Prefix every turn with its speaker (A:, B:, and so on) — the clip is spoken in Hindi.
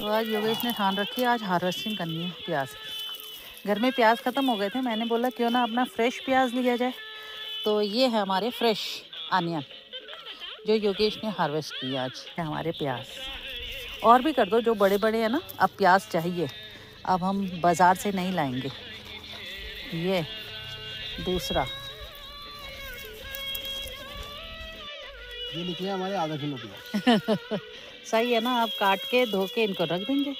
A: तो आज योगेश ने ठान रखी है, आज हार्वेस्टिंग करनी है प्याज की। घर में प्याज ख़त्म हो गए थे, मैंने बोला क्यों ना अपना फ्रेश प्याज लिया जाए। तो ये है हमारे फ्रेश अनियन जो योगेश ने हार्वेस्ट किया आज है हमारे प्याज। और भी कर दो, जो बड़े बड़े हैं ना, अब प्याज चाहिए, अब हम बाज़ार से नहीं लाएंगे। ये दूसरा
B: ये निकले हमारे आधा किलो प्याज।
A: सही है ना, आप काट के धो के इनको रख देंगे।